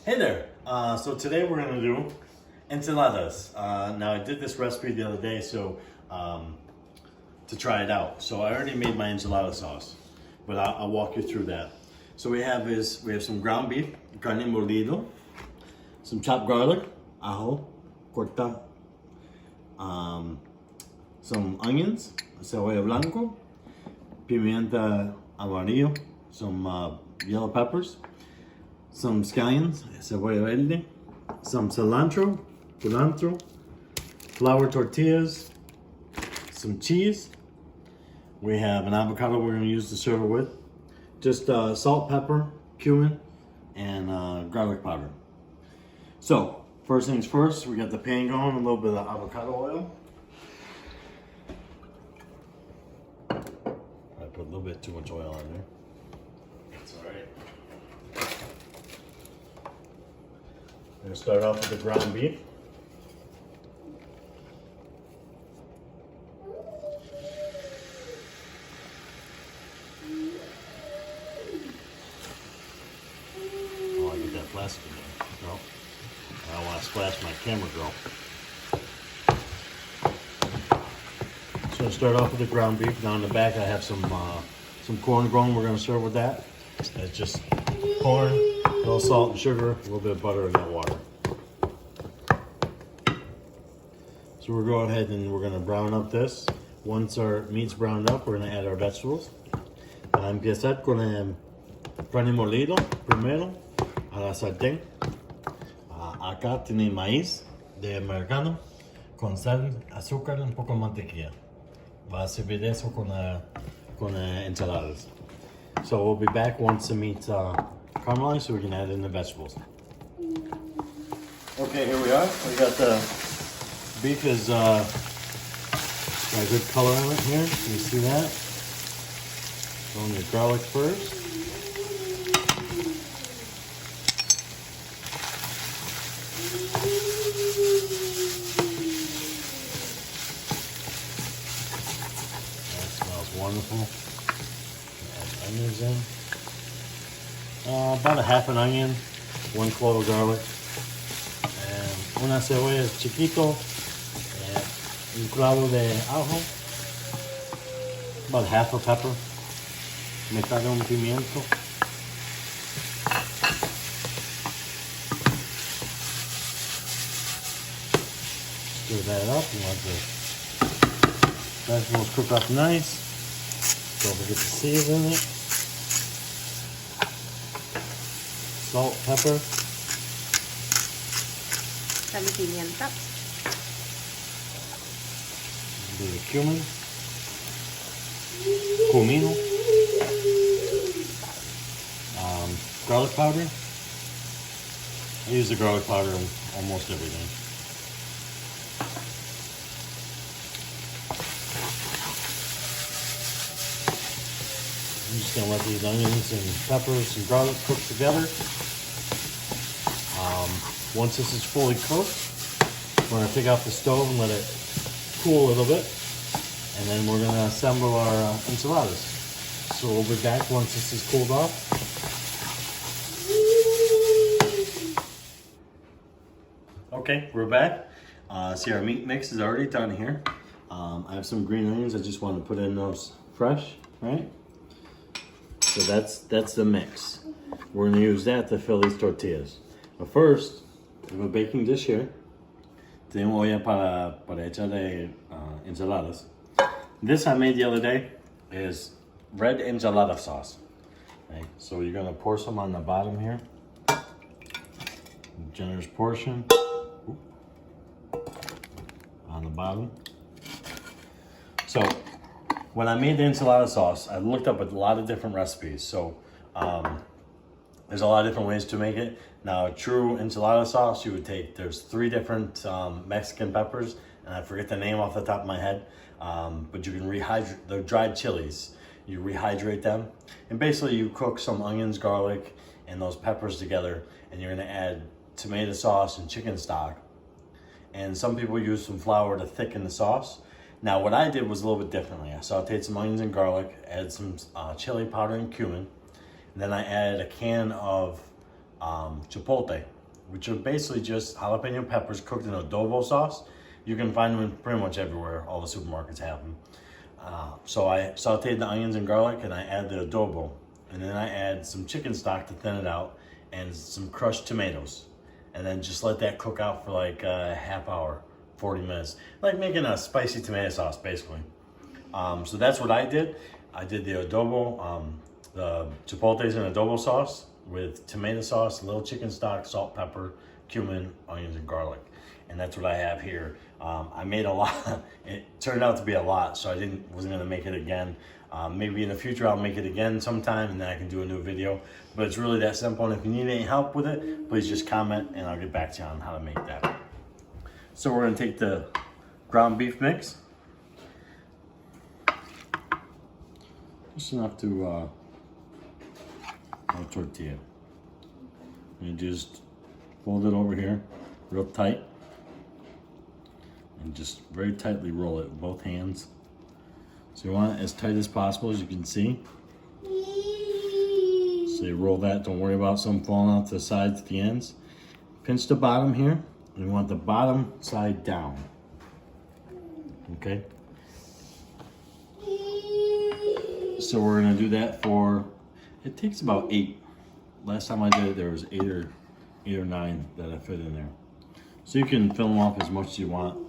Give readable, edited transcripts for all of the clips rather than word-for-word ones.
Hey there. So today we're gonna do enchiladas. Now I did this recipe the other day, to try it out. So I already made my enchilada sauce, but I'll walk you through that. So we have some ground beef, carne molido, some chopped garlic, ajo, corta, some onions, cebolla blanco, pimienta amarillo, some yellow peppers, some scallions, cebolla verde, some cilantro, flour tortillas, some cheese. We have an avocado we're going to use to serve it with. Just salt, pepper, cumin, and garlic powder. So, first things first, we got the pan going, a little bit of avocado oil. I put a little bit too much oil on there. That's all right. I'm going to start off with the ground beef. Oh, I get that plastic in there. No, I don't want to splash my camera girl. So I start off with the ground beef. Now in the back I have some corn grown. We're going to serve with that. It's just corn, a little salt and sugar, a little bit of butter, and that water. So we'll go ahead and we're going to brown up this. Once our meat's browned up, we're going to add our vegetables. Para empezar con el carne molido primero a la sartén. Acá tiene maíz de americano con sal, azúcar y un poco de mantequilla. Va a servir eso con enchiladas. So we'll be back once the meat's caramelized so we can add in the vegetables. Okay, here we are. We got the beef is got a good color on it here. You see that? Throwing your garlic first. That smells wonderful. Add onions in. About a half an onion, 1 clove of garlic, and una cebolla chiquito, un clavo de ajo, about half a pepper, mitad de un pimiento. Stir that up and let the vegetables cook up nice. Don't forget to season it. Salt, pepper. Sal y pimienta. Do the cumin, comino, garlic powder. I use the garlic powder in almost everything. I'm just gonna let these onions and peppers and garlic cook together. Once this is fully cooked, we're gonna take off the stove and let it cool a little bit, and then we're gonna assemble our enchiladas. So we'll be back once this is cooled off. Okay, we're back. See, our meat mix is already done here. I have some green onions. I just want to put in those fresh, right? So that's the mix. We're gonna use that to fill these tortillas. But first, we have a baking dish here. Tengo olla para echarle enchiladas. This I made the other day is red enchilada sauce. Okay, so you're gonna pour some on the bottom here. Generous portion. On the bottom. So when I made the enchilada sauce, I looked up a lot of different recipes. So there's a lot of different ways to make it. Now, a true enchilada sauce, you would take, there's 3 different Mexican peppers, and I forget the name off the top of my head, but you can rehydrate, the dried chilies, you rehydrate them, and basically you cook some onions, garlic, and those peppers together, and you're gonna add tomato sauce and chicken stock. And some people use some flour to thicken the sauce. Now, what I did was a little bit differently. I sauteed some onions and garlic, added some chili powder and cumin, and then I added a can of chipotle, which are basically just jalapeno peppers cooked in adobo sauce. You can find them pretty much everywhere. All the supermarkets have them. So I sauteed the onions and garlic, and I add the adobo. And then I add some chicken stock to thin it out, and some crushed tomatoes. And then just let that cook out for like a half hour, 40 minutes. Like making a spicy tomato sauce, basically. So that's what I did. I did the adobo, the chipotles in adobo sauce with tomato sauce, a little chicken stock, salt, pepper, cumin, onions, and garlic. And that's what I have here. I made a lot. It turned out to be a lot, so I wasn't gonna make it again. Maybe in the future I'll make it again sometime, and then I can do a new video. But it's really that simple, and if you need any help with it, please just comment, and I'll get back to you on how to make that. So we're gonna take the ground beef mix. Just enough to a tortilla. And just fold it over here real tight. And just very tightly roll it with both hands. So you want it as tight as possible, as you can see. So you roll that, don't worry about some falling out to the sides at the ends. Pinch the bottom here, and you want the bottom side down. Okay? So we're gonna do that for, it takes about 8. Last time I did it, there was 8 or 9 that I fit in there. So you can fill them off as much as you want.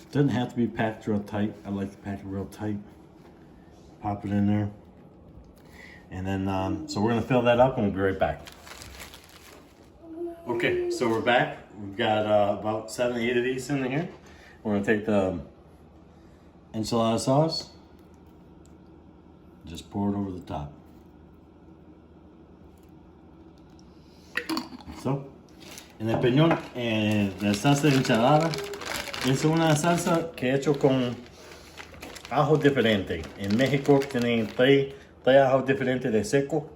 Doesn't have to be packed real tight. I like to pack it real tight. Pop it in there. And then, so we're gonna fill that up and we'll be right back. Okay, so we're back. We've got about 7, 8 of these in here. We're gonna take the enchilada sauce, just pour it over the top. So, en español, la salsa de enchilada es una salsa que he hecho con ajos diferentes. En México tienen tres ajos diferentes de seco.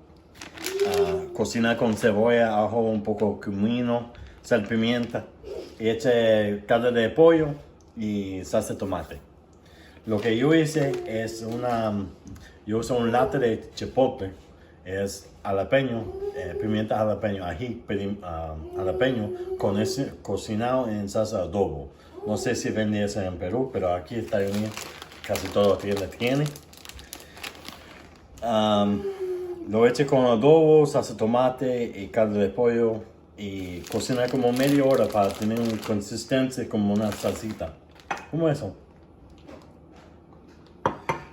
Cocinar con cebolla, ajo, un poco comino, sal, pimienta. Y eché caldo de pollo y salsa de tomate. Lo que yo hice es yo uso un latte de chipotle. Es jalapeño, pimienta jalapeño, ají jalapeño cocinado en salsa adobo. No sé si vende eso en Perú, pero aquí en Estados Unidos casi toda tienda tiene. Lo eché con adobo, salsa de tomate y caldo de pollo y cocinar como media hora para tener una consistencia como una salsita. ¿Cómo eso?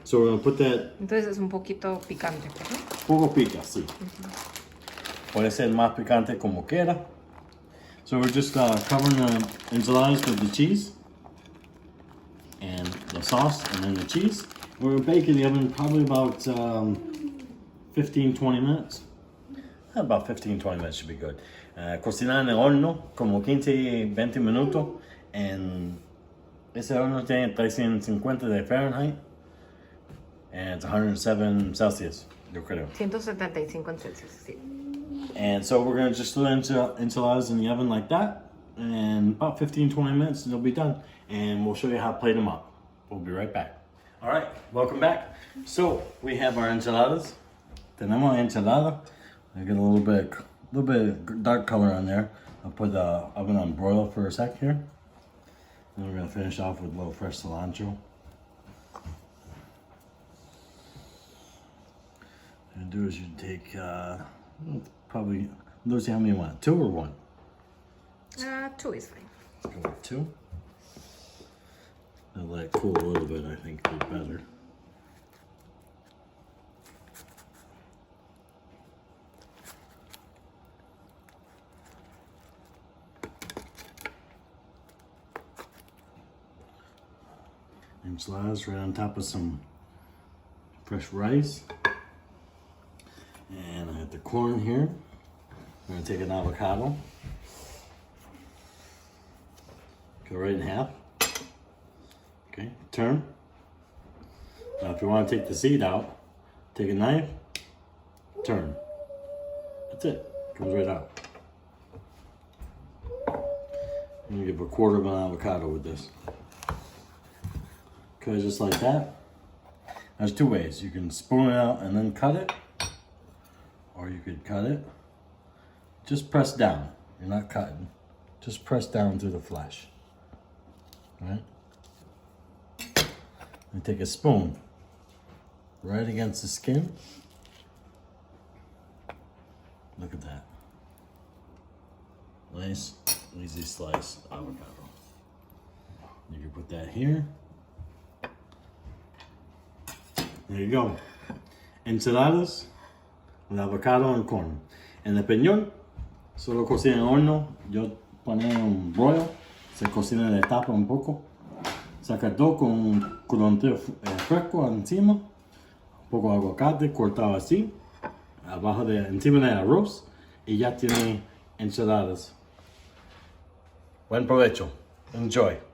So we're gonna put that. Entonces es un poquito picante, ¿no? Poco pica, sí. Puede ser más picante como quiera. So we're just covering the enchiladas with the cheese and the sauce and then the cheese. We're gonna bake in the oven probably about 15-20 minutes. About 15-20 minutes should be good. Cocinar en el horno como 15-20 minutos. And ese horno tiene 350 de Fahrenheit. And it's 107 Celsius, yo creo. 175 en Celsius, sí. And so we're gonna just throw enchiladas in the oven like that. And about 15-20 minutes, they'll be done. And we'll show you how to plate them up. We'll be right back. All right, welcome back. So we have our enchiladas. Tenemos enchilada. I get a little bit of dark color on there. I'll put the oven on broil for a sec here. And we're gonna finish off with a little fresh cilantro. What you do is you take probably, Lucy, how many you want? 2 or 1? 2 is fine. Let's go with 2. I'll let it cool a little bit, I think it'll be better. Enchiladas right on top of some fresh rice. And I have the corn here. I'm gonna take an avocado. Go right in half. Okay, turn. Now if you want to take the seed out, take a knife, turn. That's it, comes right out. I'm gonna give a quarter of an avocado with this. Okay, just like that. There's two ways. You can spoon it out and then cut it, or you could cut it. Just press down. You're not cutting. Just press down through the flesh. Right? And take a spoon right against the skin. Look at that. Nice, easy slice avocado. You can put that here. There you go. Enchiladas with avocado and corn. En español, solo cocina en horno. Yo ponía un broil. Se cocina de tapa un poco. Saca todo con un culantro fresco encima. Un poco de aguacate cortado así. Abajo de, encima del arroz. Y ya tiene enchiladas. Buen provecho. Enjoy.